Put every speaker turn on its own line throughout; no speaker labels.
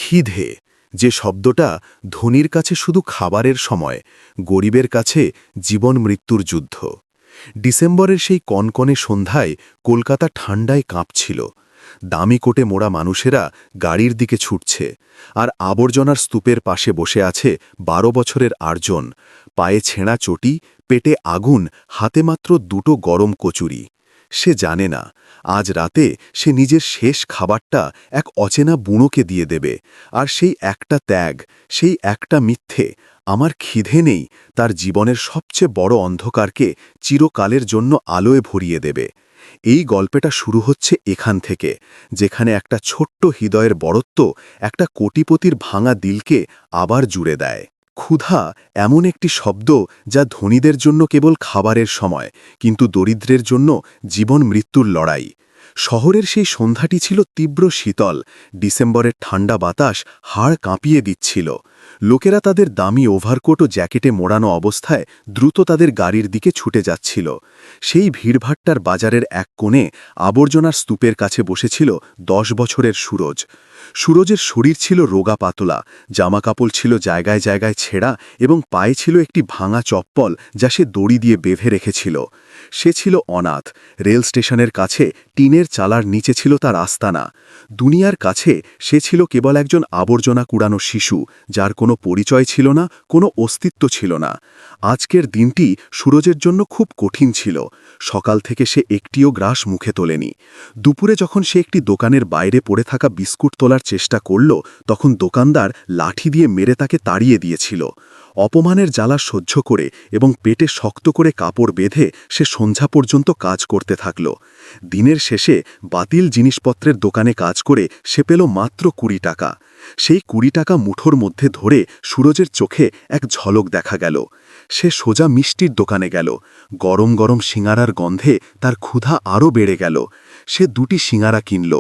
খিদে, যে শব্দটা ধনীর কাছে শুধু খাবারের সময়, গরিবের কাছে জীবন মৃত্যুর যুদ্ধ। ডিসেম্বরের সেই কনকনে সন্ধ্যায় কলকাতা ঠান্ডায় কাঁপছিল। দামি কোটে মোড়া মানুষেরা গাড়ির দিকে ছুটছে, আর আবর্জনার স্তূপের পাশে বসে আছে 12 বছরের আর্জন, পায়ে ছেঁড়া চটি, পেটে আগুন, হাতে মাত্র দুটো গরম কচুরি। সে জানে না আজ রাতে সে নিজের শেষ খাবারটা এক অচেনা বুড়োকে দিয়ে দেবে, আর সেই একটা ত্যাগ, সেই একটা মিথ্যে, আমার খিদে নেই, তার জীবনের সবচেয়ে বড় অন্ধকারকে চিরকালের জন্য আলোয় ভরিয়ে দেবে। এই গল্পটা শুরু হচ্ছে এখান থেকে, যেখানে একটা ছোট্ট হৃদয়ের বড়ত্ব একটা কোটিপতির ভাঙা দিলকে আবার জুড়ে দেয়। ক্ষুধা এমন একটি শব্দ যা ধনীদের জন্য কেবল খাবারের সময়, কিন্তু দরিদ্রের জন্য জীবন মৃত্যুর লড়াই। শহরের সেই সন্ধ্যাটি ছিল তীব্র শীতল, ডিসেম্বরের ঠান্ডা বাতাস হাড় কাঁপিয়ে দিচ্ছিল। লোকেরা তাদের দামি ওভারকোট ও জ্যাকেটে মোড়ানো অবস্থায় দ্রুত তাদের গাড়ির দিকে ছুটে যাচ্ছিল। সেই ভিড়ভাট্টার বাজারের এক কোণে আবর্জনার স্তূপের কাছে বসেছিল 10 বছরের সুরজ। সুরজের শরীর ছিল রোগা পাতলা, জামাকাপড় ছিল জায়গায় জায়গায় ছেঁড়া, এবং পায়ে ছিল একটি ভাঙা চপ্পল যা সে দড়ি দিয়ে বেঁধে রেখেছিল। সে ছিল অনাথ। রেল স্টেশনের কাছে টিনের চালার নিচে ছিল তার আস্তানা। দুনিয়ার কাছে সে ছিল কেবল একজন আবর্জনা কুড়ানো শিশু, যার কোনো পরিচয় ছিল না, কোনো অস্তিত্ব ছিল না। আজকের দিনটি সুরজের জন্য খুব কঠিন ছিল। সকাল থেকে সে একটিও গ্রাস মুখে তোলেনি। দুপুরে যখন সে একটি দোকানের বাইরে পড়ে থাকা বিস্কুট তোলার চেষ্টা করল, তখন দোকানদার লাঠি দিয়ে মেরে তাকে তাড়িয়ে দিয়েছিল। অপমানের জ্বালা সহ্য করে এবং পেটে শক্ত করে কাপড় বেঁধে সে সন্ধ্যা পর্যন্ত কাজ করতে থাকল। দিনের শেষে বাতিল জিনিসপত্রের দোকানে কাজ করে সে পেল মাত্র 20 টাকা। সেই 20 টাকা মুঠোর মধ্যে ধরে সুরজের চোখে এক ঝলক দেখা গেল। সে সোজা মিষ্টির দোকানে গেল। গরম গরম সিঙারার গন্ধে তার ক্ষুধা আরও বেড়ে গেল। সে 2টি সিঙারা কিনল।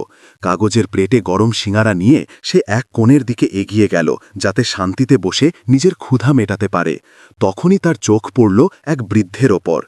কাগজের প্লেটে গরম সিঙারা নিয়ে সে এক কোণের দিকে এগিয়ে গেল, যাতে শান্তিতে বসে নিজের ক্ষুধা মেটাতে পারে। তখনই তার চোখ পড়ল এক বৃদ্ধের ওপর।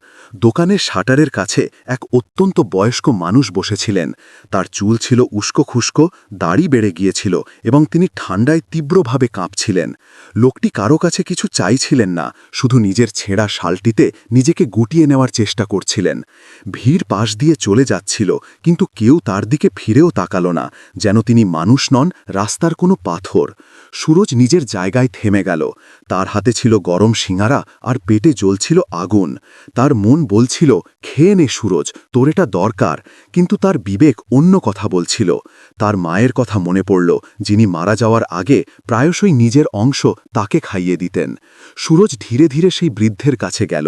দোকানের শাটারের কাছে এক অত্যন্ত বয়স্ক মানুষ বসেছিলেন। তার চুল ছিল উস্কো খুস্কো, দাড়ি বেড়ে গিয়েছিল, এবং তিনি ঠান্ডায় তীব্রভাবে কাঁপছিলেন। লোকটি কারো কাছে কিছু চাইছিলেন না, শুধু নিজের ছেঁড়া শালটিতে নিজেকে গুটিয়ে নেওয়ার চেষ্টা করছিলেন। ভিড় পাশ দিয়ে চলে যাচ্ছিল, কিন্তু কেউ তার দিকে ফিরেও তাকাল না, যেন তিনি মানুষ নন, রাস্তার কোনো পাথর। সুরজ নিজের জায়গায় থেমে গেল। তার হাতে ছিল গরম সিঙারা, আর পেটে জ্বলছিল আগুন। তার মন বলছিল, খেয়ে নে সুরজ, তোর এটা দরকার। কিন্তু তার বিবেক অন্য কথা বলছিল। তার মায়ের কথা মনে পড়ল, যিনি মারা যাওয়ার আগে প্রায়শই নিজের অংশ তাকে খাইয়ে দিতেন। সুরজ ধীরে ধীরে সেই বৃদ্ধের কাছে গেল।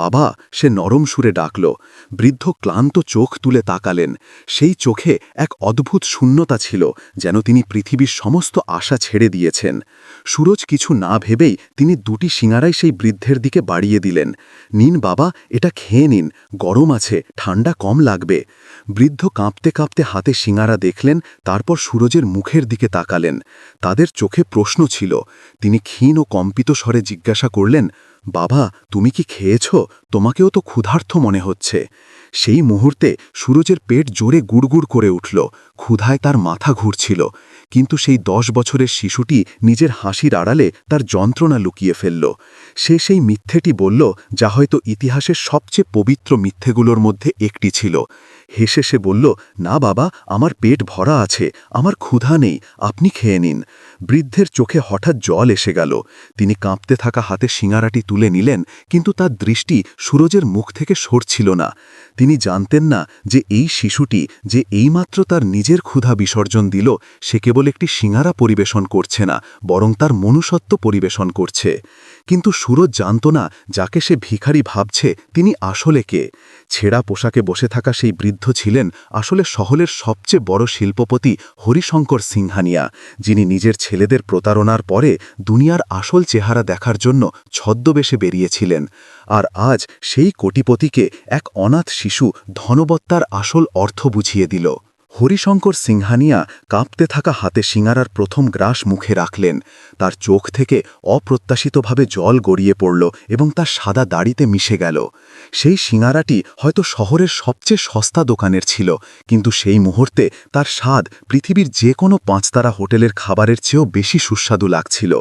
বাবা, সে নরম সুরে ডাকল। বৃদ্ধ ক্লান্ত চোখ তুলে তাকালেন। সেই চোখে এক অদ্ভুত শূন্যতা ছিল, যেন তিনি পৃথিবীর সমস্ত আশা ছেড়ে দিয়েছেন। সুরজ কিছু না ভেবেই তিনি 2টি সিঙারাই সেই বৃদ্ধের দিকে বাড়িয়ে দিলেন। নিন বাবা, এটা খেয়ে নিন, গরম আছে, ঠান্ডা কম লাগবে। বৃদ্ধ কাঁপতে কাঁপতে হাতে সিঙারা দেখলেন, তারপর সুরজের মুখের দিকে তাকালেন। তাদের চোখে প্রশ্ন ছিল। তিনি ক্ষীণ ও কম্পিত স্বরে জিজ্ঞাসা করলেন, বাবা, তুমি কি খেয়েছ? তোমাকেও তো ক্ষুধার্ত মনে হচ্ছে। সেই মুহূর্তে সুরজের পেট জোরে গুড়গুড় করে উঠল। ক্ষুধায় তার মাথা ঘুরছিল। কিন্তু সেই 10 বছরের শিশুটি নিজের হাসির আড়ালে তার যন্ত্রণা লুকিয়ে ফেলল। সে সেই মিথ্যেটি বলল, যা হয়তো ইতিহাসের সবচেয়ে পবিত্র মিথ্যেগুলোর মধ্যে একটি ছিল। হেসে সে বলল, না বাবা, আমার পেট ভরা আছে, আমার ক্ষুধা নেই, আপনি খেয়ে নিন। বৃদ্ধের চোখে হঠাৎ জল এসে গেল। তিনি কাঁপতে থাকা হাতে সিঙারাটি তুলে নিলেন, কিন্তু তার দৃষ্টি সুরজের মুখ থেকে সরছিল না। তিনি জানতেন না যে এই শিশুটি, যে এইমাত্র তার নিজের ক্ষুধা বিসর্জন দিল, সে কেবল একটি সিঙারা পরিবেশন করছে না, বরং তার মনুষ্যত্ব পরিবেশন করছে। কিন্তু সুরজ জানত না, যাকে সে ভিখারি ভাবছে তিনি আসলে কে। ছেঁড়া পোশাকে বসে থাকা সেই বৃদ্ধ ছিলেন আসলে শহরের সবচেয়ে বড় শিল্পপতি হরিশঙ্কর সিংহানিয়া, যিনি নিজের ছেলেদের প্রতারণার পরে দুনিয়ার আসল চেহারা দেখার জন্য ছদ্মবেশে বেরিয়েছিলেন। আর আজ সেই কোটিপতিকে এক অনাথ শিশু ধনবত্তার আসল অর্থ বুঝিয়ে দিল। হরিশঙ্কর সিংহানিয়া কাঁপতে থাকা হাতে সিঙারার প্রথম গ্রাস মুখে রাখলেন। তার চোখ থেকে অপ্রত্যাশিতভাবে জল গড়িয়ে পড়ল এবং তার সাদা দাড়িতে মিশে গেল। সেই সিঙারাটি হয়তো শহরের সবচেয়ে সস্তা দোকানের ছিল, কিন্তু সেই মুহূর্তে তার স্বাদ পৃথিবীর যে কোনো পাঁচতারা হোটেলের খাবারের চেয়েও বেশি সুস্বাদু লাগছিল।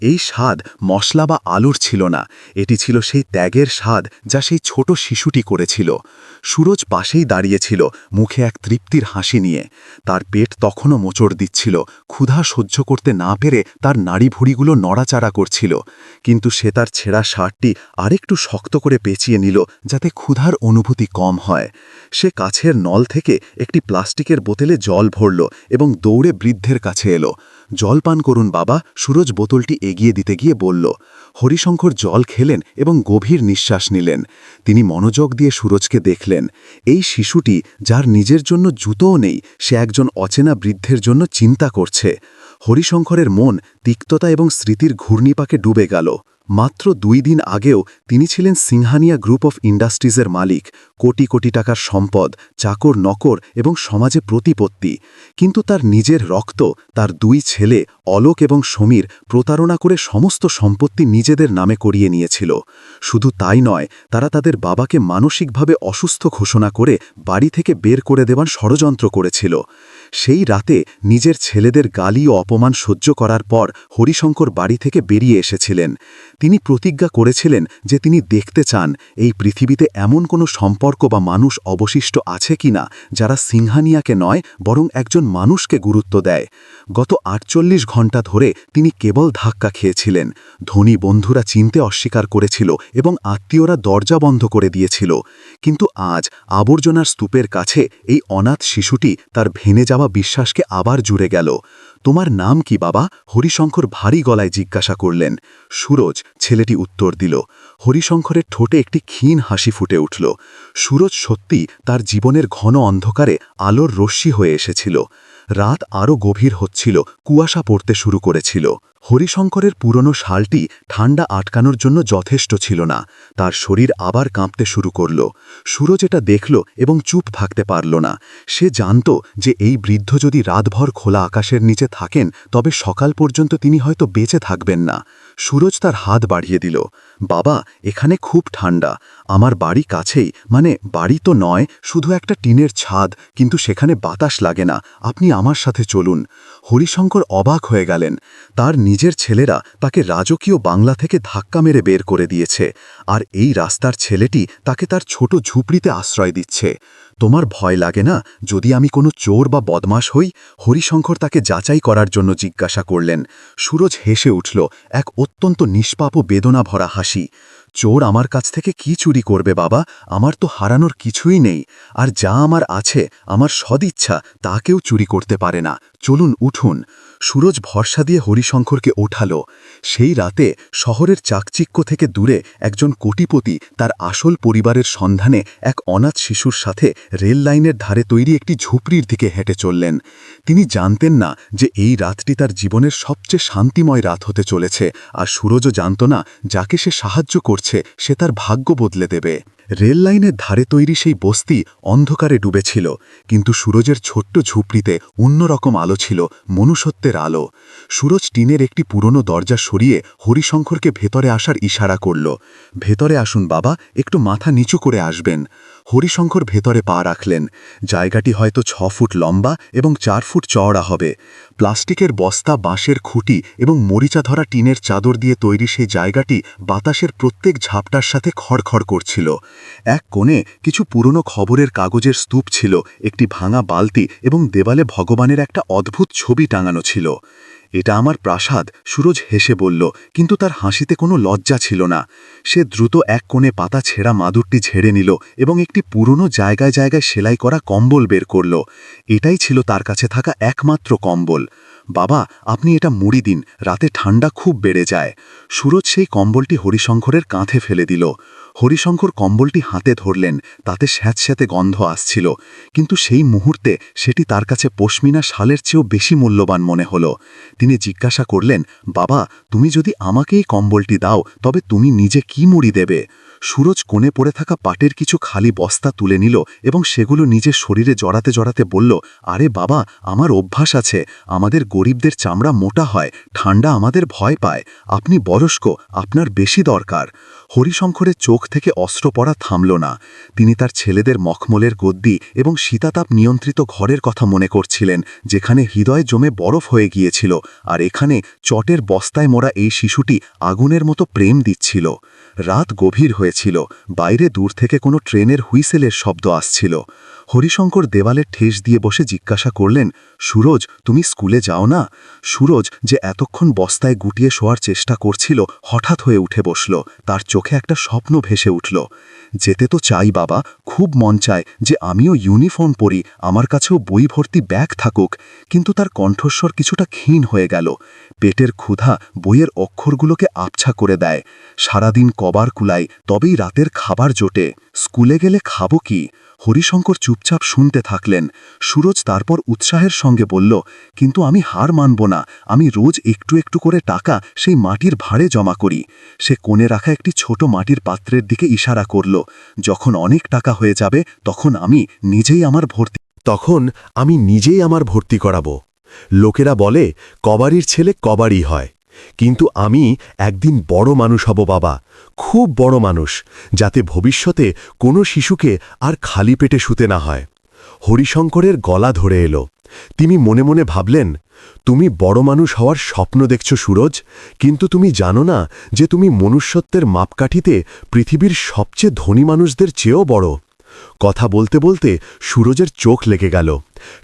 এই স্বাদ মশলা বা আলুর ছিল না, এটি ছিল সেই ত্যাগের স্বাদ যা সেই ছোট শিশুটি করেছিল। সুরজ পাশেই দাঁড়িয়েছিল, মুখে এক তৃপ্তির হাসি নিয়ে। তার পেট তখনও মোচড় দিচ্ছিল, ক্ষুধা সহ্য করতে না পেরে তার নাড়িভুড়িগুলো নড়াচাড়া করছিল। কিন্তু সে তার ছেঁড়া শার্টটি আরেকটু শক্ত করে পেঁচিয়ে নিল, যাতে ক্ষুধার অনুভূতি কম হয়। সে কাছের নল থেকে একটি প্লাস্টিকের বোতলে জল ভরল এবং দৌড়ে বৃদ্ধের কাছে এলো। জল পান করুন বাবা, সুরজ বোতলটি এগিয়ে দিতে গিয়ে বলল। হরিশঙ্কর জল খেলেন এবং গভীর নিঃশ্বাস নিলেন। তিনি মনোযোগ দিয়ে সুরজকে দেখলেন। এই শিশুটি, যার নিজের জন্য জুতোও নেই, সে একজন অচেনা বৃদ্ধের জন্য চিন্তা করছে। হরিশঙ্করের মন তিক্ততা এবং স্মৃতির ঘূর্ণিপাকে ডুবে গেল। মাত্র 2 দিন আগেও তিনি ছিলেন সিংহানিয়া গ্রুপ অফ ইন্ডাস্ট্রিজের মালিক, কোটি কোটি টাকার সম্পদ, চাকর নকর এবং সমাজে প্রতিপত্তি। কিন্তু তার নিজের রক্ত, তার 2 ছেলে অলোক এবং সমীর প্রতারণা করে সমস্ত সম্পত্তি নিজেদের নামে করিয়ে নিয়েছিল। শুধু তাই নয়, তারা তাদের বাবাকে মানসিকভাবে অসুস্থ ঘোষণা করে বাড়ি থেকে বের করে দেওয়ার ষড়যন্ত্র করেছিল। সেই রাতে নিজের ছেলেদের গালি ও অপমান সহ্য করার পর হরিশঙ্কর বাড়ি থেকে বেরিয়ে এসেছিলেন। তিনি প্রতিজ্ঞা করেছিলেন যে তিনি দেখতে চান এই পৃথিবীতে এমন কোনো সম্পর্ক বা মানুষ অবশিষ্ট আছে কিনা যারা সিংহানিয়াকে নয় বরং একজন মানুষকে গুরুত্ব দেয়। গত 48 ঘণ্টা ধরে তিনি কেবল ধাক্কা খেয়েছিলেন। ধনী বন্ধুরা চিনতে অস্বীকার করেছিল এবং আত্মীয়রা দরজা বন্ধ করে দিয়েছিল। কিন্তু আজ আবর্জনার স্তূপের কাছে এই অনাথ শিশুটি তার ভেঙে যাওয়া বিশ্বাসকে আবার জুড়ে গেল। তোমার নাম কি বাবা? হরিশঙ্কর ভারী গলায় জিজ্ঞাসা করলেন। সুরজ, ছেলেটি উত্তর দিল। হরিশঙ্করের ঠোঁটে একটি ক্ষীণ হাসি ফুটে উঠল। সুরজ সত্যি তার জীবনের ঘন অন্ধকারে আলোর রশ্মি হয়ে এসেছিল। রাত আরও গভীর হচ্ছিল, কুয়াশা পড়তে শুরু করেছিল। হরিশঙ্করের পুরনো শালটি ঠান্ডা আটকানোর জন্য যথেষ্ট ছিল না। তার শরীর আবার কাঁপতে শুরু করল। সুরজ এটা দেখল এবং চুপ থাকতে পারল না। সে জানত যে এই বৃদ্ধ যদি রাতভর খোলা আকাশের নিচে থাকেন তবে সকাল পর্যন্ত তিনি হয়তো বেঁচে থাকবেন না। সুরজ তার হাত বাড়িয়ে দিল। বাবা, এখানে খুব ঠান্ডা। আমার বাড়ি কাছেই, মানে বাড়ি তো নয়, শুধু একটা টিনের ছাদ, কিন্তু সেখানে বাতাস লাগে না। আপনি আমার সাথে চলুন। হরিশঙ্কর অবাক হয়ে গেলেন। তার নিজের ছেলেরা তাকে রাজকীয় বাংলা থেকে ধাক্কা মেরে বের করে দিয়েছে, আর এই রাস্তার ছেলেটি তাকে তার ছোট ঝুপড়িতে আশ্রয় দিচ্ছে। তোমার ভয় লাগে না যদি আমি কোনো চোর বা বদমাশ হই? হরিশঙ্কর তাকে যাচাই করার জন্য জিজ্ঞাসা করলেন। সুরজ হেসে উঠল, এক অত্যন্ত নিষ্পাপ ও বেদনা ভরা হাসি। চোর আমার কাছ থেকে কি চুরি করবে বাবা? আমার তো হারানোর কিছুই নেই, আর যা আমার আছে, আমার সদিচ্ছা, তা কেউ চুরি করতে পারে না। চলুন, উঠুন। সুরজ ভরসা দিয়ে হরিশঙ্করকে ওঠালো। সেই রাতে শহরের চাকচিক্য থেকে দূরে একজন কোটিপতি তার আসল পরিবারের সন্ধানে এক অনাথ শিশুর সাথে রেল লাইনের ধারে তৈরি একটি ঝুপড়ির দিকে হেঁটে চললেন। তিনি জানতেন না যে এই রাতটি তার জীবনের সবচেয়ে শান্তিময় রাত হতে চলেছে, আর সুরজও জানত না যাকে সে সাহায্য করছে সে তার ভাগ্য বদলে দেবে। রেল লাইনের ধারে তৈরি সেই বস্তি অন্ধকারে ডুবেছিল, কিন্তু সুরজের ছোট্ট ঝুপড়িতে অন্যরকম আলো ছিল, মনুষ্যত্বের আলো। সুরজ টিনের একটি পুরনো দরজা সরিয়ে হরিশঙ্করকে ভেতরে আসার ইশারা করল। ভেতরে আসুন বাবা, একটু মাথা নিচু করে আসবেন। হরিশঙ্কর ভেতরে পা রাখলেন। জায়গাটি হয়তো 6 ফুট লম্বা এবং 4 ফুট চওড়া হবে। প্লাস্টিকের বস্তা, বাঁশের খুঁটি এবং মরিচা ধরা টিনের চাদর দিয়ে তৈরি সেই জায়গাটি বাতাসের প্রত্যেক ঝাপটার সাথে খড়খড় করছিল। এক কোণে কিছু পুরনো খবরের কাগজের স্তূপ ছিল, একটি ভাঙা বালতি এবং দেওয়ালে ভগবানের একটা অদ্ভুত ছবি টাঙানো ছিল। এটা আমার প্রাসাদ, সুরজ হেসে বলল, কিন্তু তার হাসিতে কোনো লজ্জা ছিল না। সে দ্রুত এক কোণে পাতা ছেঁড়া মাদুরটি ঝেড়ে নিল এবং একটি পুরনো জায়গায় জায়গায় সেলাই করা কম্বল বের করল। এটাই ছিল তার কাছে থাকা একমাত্র কম্বল। বাবা, আপনি এটা মুড়ি দিন, রাতে ঠান্ডা খুব বেড়ে যায়। সুরজ সেই কম্বলটি হরিশঙ্করের কাঁধে ফেলে দিল। হরিশঙ্কর কম্বলটি হাতে ধরলেন, তাতে স্যাঁতস্যাঁতে গন্ধ আসছিল, কিন্তু সেই মুহূর্তে সেটি তার কাছে পশমিনা শালের চেয়েও বেশি মূল্যবান মনে হল। তিনি জিজ্ঞাসা করলেন, বাবা, তুমি যদি আমাকে এই কম্বলটি দাও তবে তুমি নিজে কি মুড়ি দেবে? সুরজ কোণে পড়ে থাকা পাটের কিছু খালি বস্তা তুলে নিল এবং সেগুলো নিজের শরীরে জড়াতে জড়াতে বলল, আরে বাবা, আমার অভ্যাস আছে, আমাদের গরিবদের চামড়া মোটা হয়, ঠান্ডা আমাদের ভয় পায়, আপনি বয়স্ক, আপনার বেশি দরকার। হরিশঙ্করের চোখ থেকে অস্ত্র পড়া থামল না। তিনি তার ছেলেদের মখমলের গদ্দি এবং শীতাতাপ নিয়ন্ত্রিত ঘরের কথা মনে করছিলেন, যেখানে হৃদয় জমে বরফ হয়ে গিয়েছিল, আর এখানে চটের বস্তায় মোড়া এই শিশুটি আগুনের মতো প্রেম দিচ্ছিল। রাত গভীর হয়েছিল, বাইরে দূর থেকে কোনো ট্রেনের হুইসেলের শব্দ আসছিল। হরিশঙ্কর দেওয়ালে ঠেস দিয়ে বসে জিজ্ঞাসা করলেন, সুরজ, তুমি স্কুলে যাও না? সুরজ, যে এতক্ষণ বস্তায় গুটিয়ে শোয়ার চেষ্টা করছিল, হঠাৎ হয়ে উঠে বসল। তার চোখে একটা স্বপ্ন ভেসে উঠল। যেতে তো চাই বাবা, খুব মন চায় যে আমিও ইউনিফর্ম পরি, আমার কাছেও বই ভর্তি ব্যাগ থাকুক। কিন্তু তার কণ্ঠস্বর কিছুটা ক্ষীণ হয়ে গেল। পেটের ক্ষুধা বইয়ের অক্ষরগুলোকে আবছা করে দেয়। সারাদিন কবার কুলায়, তবেই রাতের খাবার জোটে। স্কুলে গেলে খাবো কি? হরিশঙ্কর চুপচাপ শুনতে থাকলেন। সুরজ তারপর উৎসাহের সঙ্গে বলল, কিন্তু আমি হার মানব না, আমি রোজ একটু একটু করে টাকা সেই মাটির ভাঁড়ে জমা করি। সে কোণে রাখা একটি ছোট মাটির পাত্রের দিকে ইশারা করল। যখন অনেক টাকা হয়ে যাবে তখন আমি নিজেই আমার ভর্তি করাবো। লোকেরা বলে কবাড়ির ছেলে কবাড়ি হয়, কিন্তু আমি একদিন বড় মানুষ হব বাবা, খুব বড় মানুষ, যাতে ভবিষ্যতে কোনো শিশুকে আর খালি পেটে শুতে না হয়। হরিশঙ্করের গলা ধরে এলো। তিনি মনে মনে ভাবলেন, তুমি বড় মানুষ হওয়ার স্বপ্ন দেখছ সুরজ, কিন্তু তুমি জানো না যে তুমি মনুষ্যত্বের মাপকাঠিতে পৃথিবীর সবচেয়ে ধনী মানুষদের চেয়েও বড়। কথা বলতে বলতে সুরজের চোখ লেগে গেল।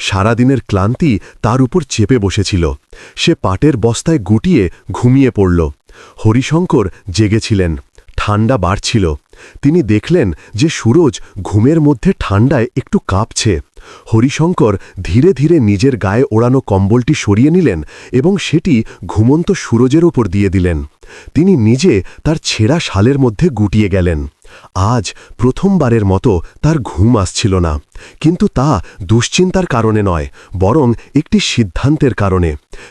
সারাদিনের ক্লান্তি তার উপর চেপে বসেছিল। সে পাটের বস্তায় গুটিয়ে ঘুমিয়ে পড়ল। হরিশঙ্কর জেগেছিলেন। ঠান্ডা বাড়ছিল। তিনি দেখলেন যে সুরজ ঘুমের মধ্যে ঠান্ডায় একটু কাঁপছে। হরিশঙ্কর ধীরে ধীরে নিজের গায়ে ওড়ানো কম্বলটি সরিয়ে নিলেন এবং সেটি ঘুমন্ত সুরজের ওপর দিয়ে দিলেন। তিনি নিজে তার ছেঁড়া শালের মধ্যে গুটিয়ে গেলেন। আজ প্রথমবারের মতো তার ঘুম আসছিল না, কিন্তু তা দুশ্চিন্তার কারণে নয়, বরং একটি সিদ্ধান্তের কারণে।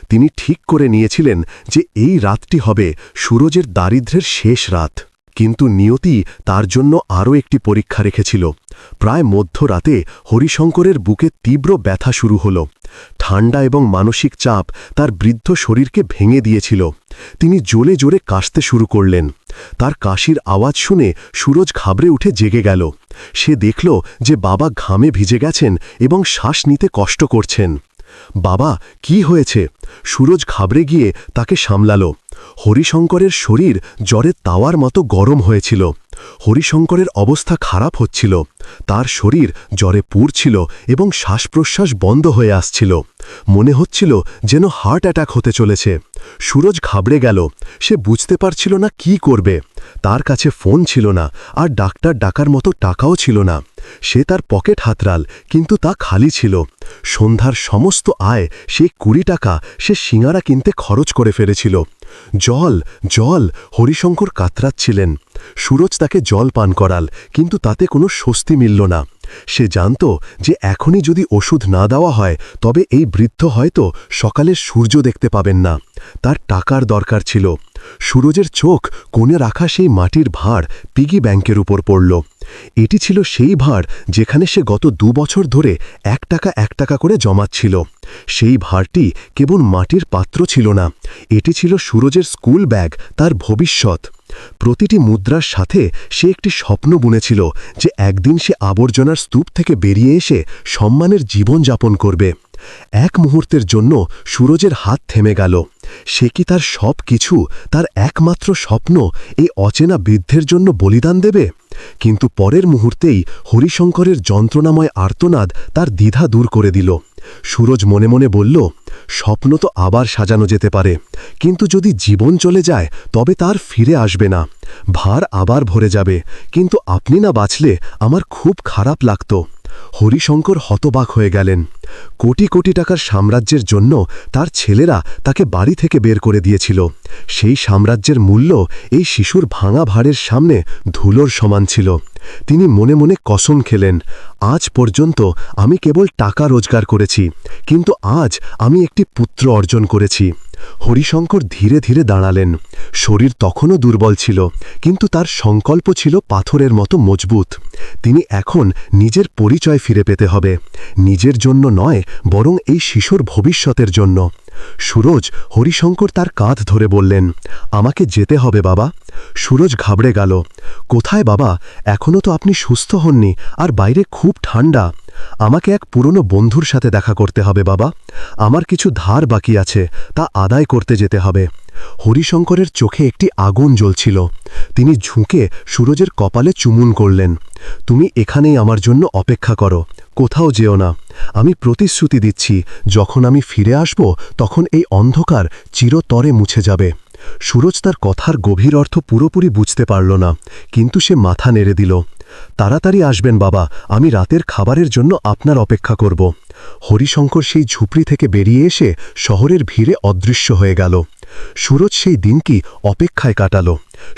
তিনি ঠিক করে নিয়েছিলেন যে এই রাতটি হবে সুরজের দারিদ্র্যের শেষ রাত। কিন্তু নিয়তি তার জন্য আরও একটি পরীক্ষা রেখেছিল। প্রায় মধ্যরাতে হরিশঙ্করের বুকে তীব্র ব্যথা শুরু হল। ঠান্ডা এবং মানসিক চাপ তার বৃদ্ধ শরীরকে ভেঙে দিয়েছিল। তিনি জোরে জোরে কাশতে শুরু করলেন। তার কাশির আওয়াজ শুনে সুরজ ঘাবড়ে উঠে জেগে গেল। সে দেখল যে বাবা ঘামে ভিজে গেছেন এবং শ্বাস নিতে কষ্ট করছেন। বাবা, কি হয়েছে? সুরজ ঘাবড়ে গিয়ে তাকে সামলাল। হরিশঙ্করের শরীর জ্বরে তাওয়ার মতো গরম হয়েছিল। হরিশঙ্করের অবস্থা খারাপ হচ্ছিল। তার শরীর জ্বরে পুড়ছিল এবং শ্বাস প্রশ্বাস বন্ধ হয়ে আসছিল। মনে হচ্ছিল যেন হার্ট অ্যাটাক হতে চলেছে। সুরজ ঘাবড়ে গেল। সে বুঝতে পারছিল না কি করবে। তার কাছে ফোন ছিল না, আর ডাক্তার ডাকার মতো টাকাও ছিল না। সে তার পকেট হাতড়াল, কিন্তু তা খালি ছিল। সন্ধ্যার সমস্ত আয়, সেই 20 টাকা, সে সিঙারা কিনতে খরচ করে ফেলেছিল। জল, জল! হরিশঙ্কর কাতরাচ্ছিলেন। সুরজ তাকে জল পান করাল, কিন্তু তাতে কোনো স্বস্তি মিলল না। সে জানত যে এখনই যদি ওষুধ না দেওয়া হয় তবে এই বৃদ্ধ হয়তো সকালের সূর্য দেখতে পাবেন না। তার টাকার দরকার ছিল। সুরজের চোখ কোণে রাখা সেই মাটির ভাঁড় পিগি ব্যাংকের উপর পড়ল। এটি ছিল সেই ভাঁড় যেখানে সে গত 2 বছর ধরে 1 টাকা 1 টাকা করে জমাচ্ছিল। সেই ভাঁড়টি কেবল মাটির পাত্র ছিল না, এটি ছিল সুরজের স্কুল ব্যাগ, তার ভবিষ্যৎ। প্রতিটি মুদ্রার সাথে সে একটি স্বপ্ন বুনেছিল যে একদিন সে আবর্জনার স্তূপ থেকে বেরিয়ে এসে সম্মানের জীবন যাপন করবে। এক মুহূর্তের জন্য সুরজের হাত থেমে গেল। সে কি তার সব কিছু, তার একমাত্র স্বপ্ন, এই অচেনা বৃদ্ধের জন্য বলিদান দেবে? কিন্তু পরের মুহূর্তেই হরিশঙ্করের যন্ত্রণাময় আর্তনাদ তার দ্বিধা দূর করে দিল। সুরজ মনে মনে বলল, স্বপ্ন তো আবার সাজানো যেতে পারে, কিন্তু যদি জীবন চলে যায় তবে তার ফিরে আসবে না। ভার আবার ভরে যাবে, কিন্তু আপনি না বাঁচলে আমার খুব খারাপ লাগত। হরিশঙ্কর হতবাক হয়ে গেলেন। কোটি কোটি টাকার সাম্রাজ্যের জন্য তার ছেলেরা তাকে বাড়ি থেকে বের করে দিয়েছিল। সেই সাম্রাজ্যের মূল্য এই শিশুর ভাঙা ভাড়ের সামনে ধুলোর সমান ছিল। তিনি মনে মনে কসম খেলেন, আজ পর্যন্ত আমি কেবল টাকা রোজগার করেছি, কিন্তু আজ আমি একটি পুত্র অর্জন করেছি।
হরিশঙ্কর ধীরে ধীরে দাঁড়ালেন। শরীর তখনও দুর্বল ছিল, কিন্তু তার সংকল্প ছিল পাথরের মতো মজবুত। তিনি এখন নিজের পরিচয় ফিরে পেতে হবে, নিজের জন্য নয়, বরং এই শিশুর ভবিষ্যতের জন্য। সুরজ, হরিশঙ্কর তার কাঁধ ধরে বললেন, আমাকে যেতে হবে বাবা। সুরজ ঘাবড়ে গেল। কোথায় বাবা? এখনও তো আপনি সুস্থ হননি, আর বাইরে খুব ঠান্ডা। আমাকে এক পুরনো বন্ধুর সাথে দেখা করতে হবে বাবা। আমার কিছু ধার বাকি আছে, তা আদায় করতে যেতে হবে। হরিশঙ্করের চোখে একটি আগুন জ্বলছিল। তিনি ঝুঁকে সুরজের কপালে চুমুন করলেন। তুমি এখানেই আমার জন্য অপেক্ষা করো, কোথাও যেও না। আমি প্রতিশ্রুতি দিচ্ছি, যখন আমি ফিরে আসব তখন এই অন্ধকার চিরতরে মুছে যাবে। সুরজ তার কথার গভীর অর্থ পুরোপুরি বুঝতে পারল না, কিন্তু সে মাথা নেড়ে দিল। তাড়াতাড়ি আসবেন বাবা, আমি রাতের খাবারের জন্য আপনার অপেক্ষা করব। হরিশঙ্কর সেই ঝুপড়ি থেকে বেরিয়ে এসে শহরের ভিড়ে অদৃশ্য হয়ে গেল। সুরজ সেই দিনটি অপেক্ষায় কাটাল।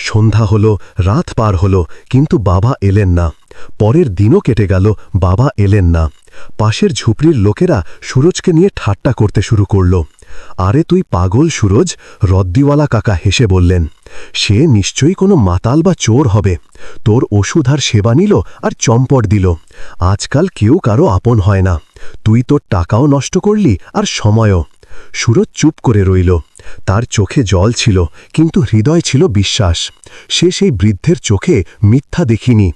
সন্ধ্যা হল, রাত পার হল, কিন্তু বাবা এলেন না। পরের দিনও কেটে গেল, বাবা এলেন না। পাশের ঝুপড়ির লোকেরা সুরজকে নিয়ে ঠাট্টা করতে শুরু করল। আরে তুই পাগল সুরজ, রদ্দিওয়ালা কাকা হেসে বললেন। সে নিশ্চয়ই কোনো মাতাল বা চোর হবে। তোর ওষুধ আর সেবা নিল আর চম্পট দিল। আজকাল কেউ কারো আপন হয় না। তুই তোর টাকাও নষ্ট করলি আর সময়ও। সুরজ চুপ করে রইল। তার চোখে জল ছিল, কিন্তু হৃদয় ছিল বিশ্বাস। সে সেই বৃদ্ধের চোখে মিথ্যা দেখিনি।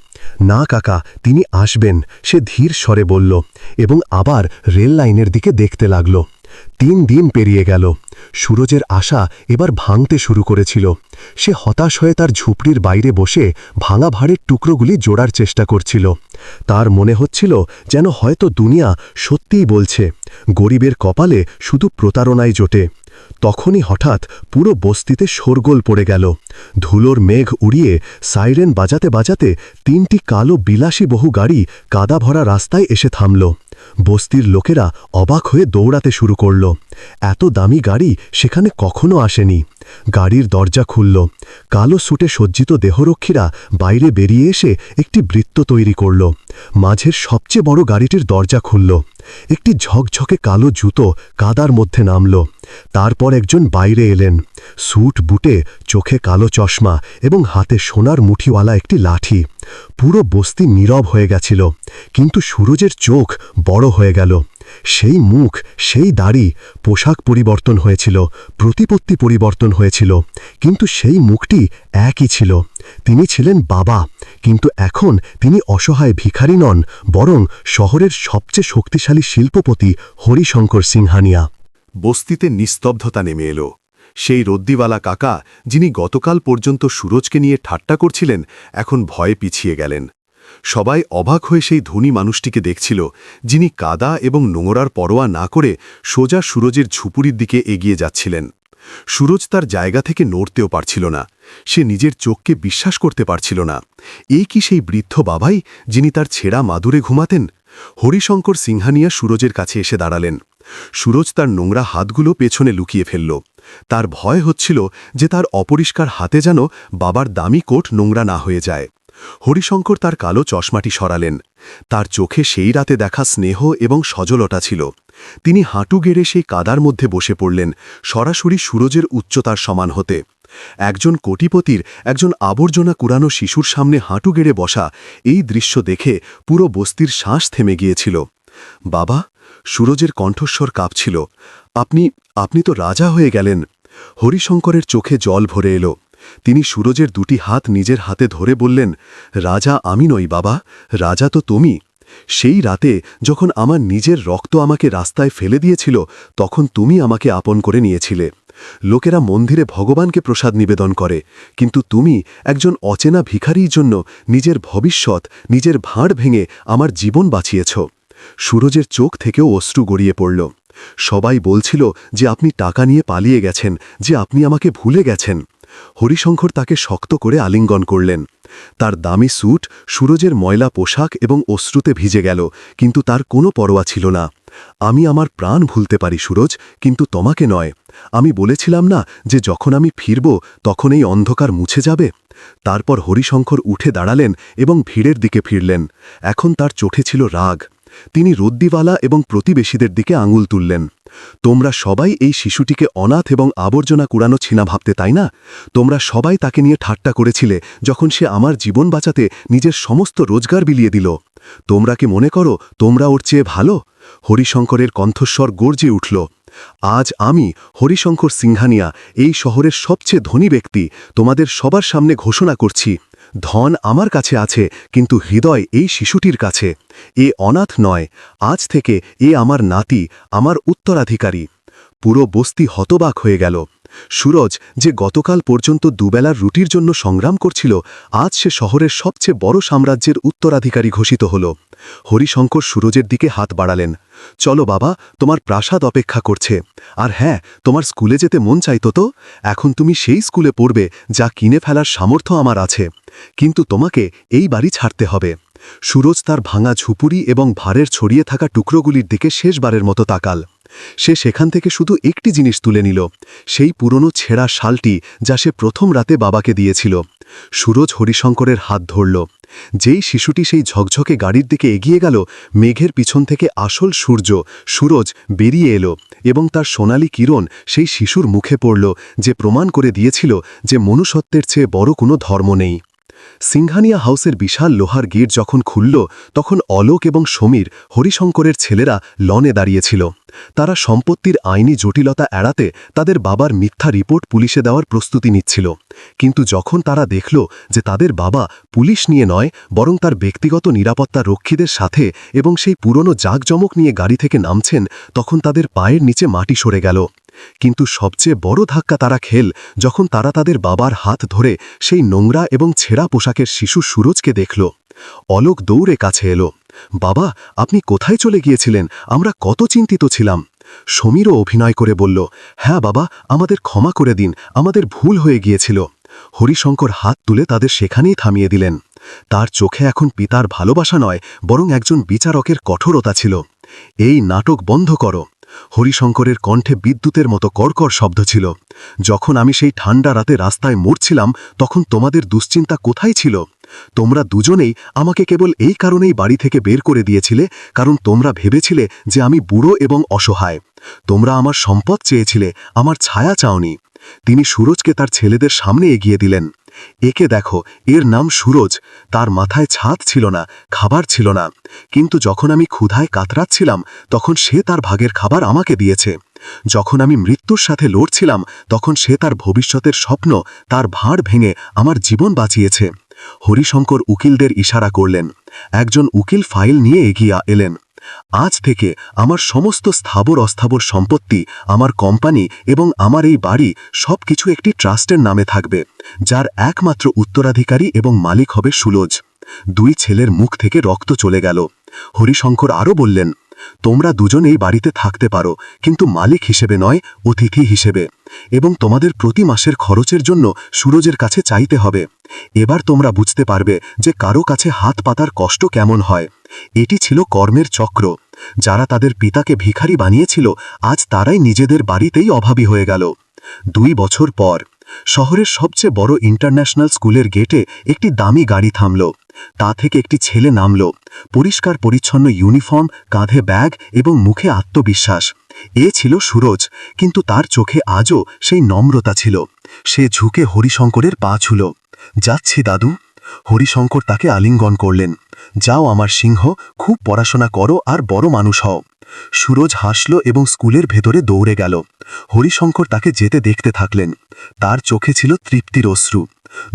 না কাকা, তিনি আসবেন, সে ধীর স্বরে বলল, এবং আবার রেল লাইনের দিকে দেখতে লাগল। 3 দিন পেরিয়ে গেল। সুরজের আশা এবার ভাঙতে শুরু করেছিল। সে হতাশ হয়ে তার ঝুপড়ির বাইরে বসে ভাঙা ভাড়ের টুকরোগুলি জোড়ার চেষ্টা করছিল। তার মনে হচ্ছিল যেন হয়তো দুনিয়া সত্যিই বলছে, গরিবের কপালে শুধু প্রতারণাই জোটে। তখনই হঠাৎ পুরো বস্তিতে শোরগোল পড়ে গেল। ধুলোর মেঘ উড়িয়ে সাইরেন বাজাতে বাজাতে 3টি কালো বিলাসী বহু গাড়ি কাদা ভরা রাস্তায় এসে থামল। বস্তির লোকেরা অবাক হয়ে দৌড়াতে শুরু করল। এত দামি গাড়ি সেখানে কখনো আসেনি। গাড়ির দরজা খুলল। কালো স্যুটে সজ্জিত দেহরক্ষীরা বাইরে বেরিয়ে এসে একটি বৃত্ত তৈরি করল। মাঝের সবচেয়ে বড় গাড়িটির দরজা খুলল। একটি ঝকঝকে কালো জুতো কাদার মধ্যে নামল। তারপর একজন বাইরে এলেন, স্যুট বুটে, চোখে কালো চশমা এবং হাতে সোনার মুঠিওয়ালা একটি লাঠি। পুরো বস্তি নীরব হয়ে গেছিল, কিন্তু সুরজের চোখ বড় হয়ে গেল। সেই মুখ, সেই দাড়ি, পোশাক পরিবর্তন হয়েছিল, প্রতিপত্তি পরিবর্তন হয়েছিল, কিন্তু সেই মুখটি একই ছিল। তিনি ছিলেন বাবা, কিন্তু এখন তিনি অসহায় ভিখারি নন, বরং শহরের সবচেয়ে শক্তিশালী শিল্পপতি হরিশঙ্কর সিংহানিয়া।
বস্তিতে নিস্তব্ধতা নেমে এলো। সেই রদ্দিওয়ালা কাকা, যিনি গতকাল পর্যন্ত সুরজকে নিয়ে ঠাট্টা করছিলেন, এখন ভয়ে পিছিয়ে গেলেন। সবাই অবাক হয়ে সেই ধনী মানুষটিকে দেখছিল, যিনি কাদা এবং নোংরার পরোয়া না করে সোজা সুরজের ঝুপুরির দিকে এগিয়ে যাচ্ছিলেন। সুরজ তার জায়গা থেকে নড়তেও পারছিল না। সে নিজের চোখকে বিশ্বাস করতে পারছিল না। এই কি সেই বৃদ্ধ বাবাই, যিনি তার ছেঁড়া মাদুরে ঘুমাতেন? হরিশঙ্কর সিংহানিয়া সুরজের কাছে এসে দাঁড়ালেন। সুরজ তার নোংরা হাতগুলো পেছনে লুকিয়ে ফেলল। তার ভয় হচ্ছিল যে তার অপরিষ্কার হাতে যেন বাবার দামি কোট নোংরা না হয়ে যায়। হরিশঙ্কর তার কালো চশমাটি সরালেন। তার চোখে সেই রাতে দেখা স্নেহ এবং সজলতা ছিল। তিনি হাঁটু গেড়ে সেই কাদার মধ্যে বসে পড়লেন, সরাসরি সুরজের উচ্চতার সমান হতে। একজন কোটিপতির একজন আবর্জনা কুড়ানো শিশুর সামনে হাঁটু গেড়ে বসা, এই দৃশ্য দেখে পুরো বস্তির শ্বাস থেমে গিয়েছিল। বাবা, সুরজের কণ্ঠস্বর কাঁপছিল। আপনি তো রাজা হয়ে গেলেন। হরিশঙ্করের চোখে জল ভরে এলো। তিনি সুরজের 2টি হাত নিজের হাতে ধরে বললেন, রাজা আমি নই বাবা, রাজা তো তুমি। সেই রাতে যখন আমার নিজের রক্ত আমাকে রাস্তায় ফেলে দিয়েছিল, তখন তুমি আমাকে আপন করে নিয়েছিলে। লোকেরা মন্দিরে ভগবানকে প্রসাদ নিবেদন করে, কিন্তু তুমি একজন অচেনা ভিখারির জন্য নিজের ভবিষ্যৎ, নিজের ভাঁড় ভেঙে আমার জীবন বাঁচিয়েছ। সুরজের চোখ থেকেও অশ্রু গড়িয়ে পড়ল। সবাই বলছিল যে আপনি টাকা নিয়ে পালিয়ে গেছেন, যে আপনি আমাকে ভুলে গেছেন। হরিশঙ্কর তাকে শক্ত করে আলিঙ্গন করলেন। তার দামি স্যুট, সুরজের ময়লা পোশাক এবং অশ্রুতে ভিজে গেল, কিন্তু তার কোনো পরোয়া ছিল না। আমি আমার প্রাণ ভুলতে পারি সুরজ, কিন্তু তোমাকে নয়। আমি বলেছিলাম না যে যখন আমি ফিরব তখন এই অন্ধকার মুছে যাবে। তারপর হরিশঙ্কর উঠে দাঁড়ালেন এবং ভিড়ের দিকে ফিরলেন। এখন তার চোখে ছিল রাগ।
তিনি রদ্দিওয়ালা এবং প্রতিবেশীদের দিকে আঙুল তুললেন। তোমরা সবাই এই শিশুটিকে অনাথ এবং আবর্জনা কুড়ানো ছিনা ভাবতে, তাই না? তোমরা সবাই তাকে নিয়ে ঠাট্টা করেছিলে যখন সে আমার জীবন বাঁচাতে নিজের সমস্ত রোজগার বিলিয়ে দিল। তোমরা কি মনে করো তোমরা ওর চেয়ে ভালো? হরিশঙ্করের কণ্ঠস্বর গর্জে উঠল। আজ আমি, হরিশঙ্কর সিংহানিয়া, এই শহরের সবচেয়ে ধনী ব্যক্তি, তোমাদের সবার সামনে ঘোষণা করছি, ধন আমার কাছে আছে, কিন্তু হৃদয় এই শিশুটির কাছে। এ অনাথ নয়, আজ থেকে এ আমার নাতি, আমার উত্তরাধিকারী। পুরো বস্তি হতবাক হয়ে গেল। সুরজ, যে গতকাল পর্যন্ত দুবেলার রুটির জন্য সংগ্রাম করছিল, আজ সে শহরের সবচেয়ে বড় সাম্রাজ্যের উত্তরাধিকারী ঘোষিত হল। হরিশঙ্কর সুরজের দিকে হাত বাড়ালেন। চলো বাবা, তোমার প্রাসাদ অপেক্ষা করছে। আর হ্যাঁ, তোমার স্কুলে যেতে মন চাইতো তো? এখন তুমি সেই স্কুলে পড়বে যা কিনে ফেলার সামর্থ্য আমার আছে। কিন্তু তোমাকে এই বাড়ি ছাড়তে হবে। সুরজ তার ভাঙা ঝুপুরি এবং ভারের ছড়িয়ে থাকা টুকরোগুলির দিকে শেষবারের মতো তাকাল। সে সেখান থেকে শুধু একটি জিনিস তুলে নিল, সেই পুরনো ছেঁড়া শালটি যা সে প্রথম রাতে বাবাকে দিয়েছিল। সুরজ হরিশঙ্করের হাত ধরল। যেই শিশুটি সেই ঝকঝকে গাড়ির দিকে এগিয়ে গেল, মেঘের পিছন থেকে আসল সূর্য সুরজ বেরিয়ে এলো এবং তার সোনালি কিরণ সেই শিশুর মুখে পড়ল, যে প্রমাণ করে দিয়েছিল যে মনুষ্যত্বের চেয়ে বড় কোনো ধর্ম নেই। সিংহানিয়া হাউসের বিশাল লোহার গেট যখন খুলল, তখন অলোক এবং সমীর, হরিশঙ্করের ছেলেরা, লনে দাঁড়িয়েছিল। তারা সম্পত্তির আইনি জটিলতা এড়াতে তাদের বাবার মিথ্যা রিপোর্ট পুলিশে দেওয়ার প্রস্তুতি নিচ্ছিল। কিন্তু যখন তারা দেখল যে তাদের বাবা পুলিশ নিয়ে নয়, বরং তার ব্যক্তিগত নিরাপত্তা রক্ষীদের সাথে এবং সেই পুরনো জাঁকজমক নিয়ে গাড়ি থেকে নামছেন, তখন তাদের পায়ের নিচে মাটি সরে গেল। কিন্তু সবচেয়ে বড় ধাক্কা তারা খেল যখন তারা তাদের বাবার হাত ধরে সেই নোংরা এবং ছেঁড়া পোশাকের শিশু সুরজকে দেখল। অলোক দৌড়ে কাছে এলো। বাবা, আপনি কোথায় চলে গিয়েছিলেন? আমরা কত চিন্তিত ছিলাম। সমীরও অভিনয় করে বলল, হ্যাঁ বাবা, আমাদের ক্ষমা করে দিন, আমাদের ভুল হয়ে গিয়েছিল। হরিশঙ্কর হাত তুলে তাদের সেখানেই থামিয়ে দিলেন। তার চোখে এখন পিতার ভালোবাসা নয়, বরং একজন বিচারকের কঠোরতা ছিল। এই নাটক বন্ধ করো। হরিশঙ্করের কণ্ঠে বিদ্যুতের মতো কড়কড় শব্দ ছিল। যখন আমি সেই ঠান্ডা রাতে রাস্তায় মরছিলাম, তখন তোমাদের দুশ্চিন্তা কোথায় ছিল? তোমরা দুজনেই আমাকে কেবল এই কারণেই বাড়ি থেকে বের করে দিয়েছিলে, কারণ তোমরা ভেবেছিলে যে আমি বুড়ো এবং অসহায়। তোমরা আমার সম্পদ চেয়েছিলে, আমার ছায়া চাওনি। তিনি সুরজকে তার ছেলেদের সামনে এগিয়ে দিলেন। একে দেখো, এর নাম সুরজ। তার মাথায় ছাদ ছিল না, খাবার ছিল না, কিন্তু যখন আমি ক্ষুধায় কাতরাচ্ছিলাম, তখন সে তার ভাগের খাবার আমাকে দিয়েছে। যখন আমি মৃত্যুর সাথে লড়ছিলাম, তখন সে তার ভবিষ্যতের স্বপ্ন, তার ভাঁড় ভেঙে আমার জীবন বাঁচিয়েছে। হরিশঙ্কর উকিলদের ইশারা করলেন। একজন উকিল ফাইল নিয়ে এগিয়ে এলেন। আজ থেকে আমার সমস্ত স্থাবর অস্থাবর সম্পত্তি, আমার কোম্পানি এবং আমার এই বাড়ি সবকিছু একটি ট্রাস্টের নামে থাকবে, যার একমাত্র উত্তরাধিকারী এবং মালিক হবে সুরজ। দুই ছেলের মুখ থেকে রক্ত চলে গেল। হরিশঙ্কর আরও বললেন, তোমরা দুজনেই বাড়িতে থাকতে পারো, কিন্তু মালিক হিসেবে নয়, অতিথি হিসেবে। এবং তোমাদের প্রতি মাসের খরচের জন্য সুরজের কাছে চাইতে হবে। এবার তোমরা বুঝতে পারবে যে কারো কাছে হাত পাতার কষ্ট কেমন হয়। এটি ছিল কর্মের চক্র। যারা তাদের পিতাকে ভিখারি বানিয়েছিল, আজ তারাই নিজেদের বাড়িতেই অভাবী হয়ে গেল। 2 বছর পর শহরের সবচেয়ে বড় ইন্টারন্যাশনাল স্কুলের গেটে একটি দামি গাড়ি থামল। তা থেকে একটি ছেলে নামল, পরিষ্কার পরিচ্ছন্ন ইউনিফর্ম, কাঁধে ব্যাগ এবং মুখে আত্মবিশ্বাস। এ ছিল সুরজ, কিন্তু তার চোখে আজও সেই নম্রতা ছিল। সে ঝুঁকে হরিশঙ্করের পা ছুল। যাচ্ছি দাদু। হরিশঙ্কর তাকে আলিঙ্গন করলেন। যাও আমার সিংহ, খুব পড়াশোনা করো আর বড় মানুষ হও। সুরজ হাসল এবং স্কুলের ভেতরে দৌড়ে গেল। হরিশঙ্কর তাকে যেতে দেখতে থাকলেন। তার চোখে ছিল তৃপ্তির অশ্রু।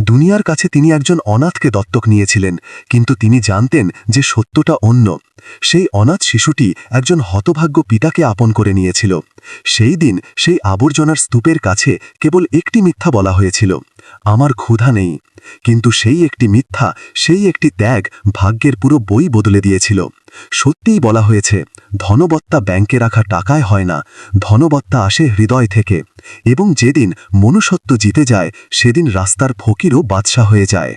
দুনিয়ার কাছে তিনি একজন অনাথকে দত্তক নিয়েছিলেন, কিন্তু তিনি জানতেন যে সত্যটা অন্য। সেই অনাথ শিশুটি একজন হতভাগ্য পিতাকে আপন করে নিয়েছিল। সেই দিন সেই আবর্জনার স্তূপের কাছে কেবল একটি মিথ্যা বলা হয়েছিল, আমার ক্ষুধা নেই। কিন্তু সেই একটি মিথ্যা, সেই একটি ত্যাগ ভাগ্যের পুরো বই বদলে দিয়েছিল। সত্যিই বলা হয়েছে, ধনবত্তা ব্যাংকে রাখা টাকায় হয় না, ধনবত্তা আসে হৃদয় থেকে। এবং যেদিন মনুষ্যত্ব জিতে যায়, সেদিন রাস্তার ফকিরও বাদশা হয়ে যায়।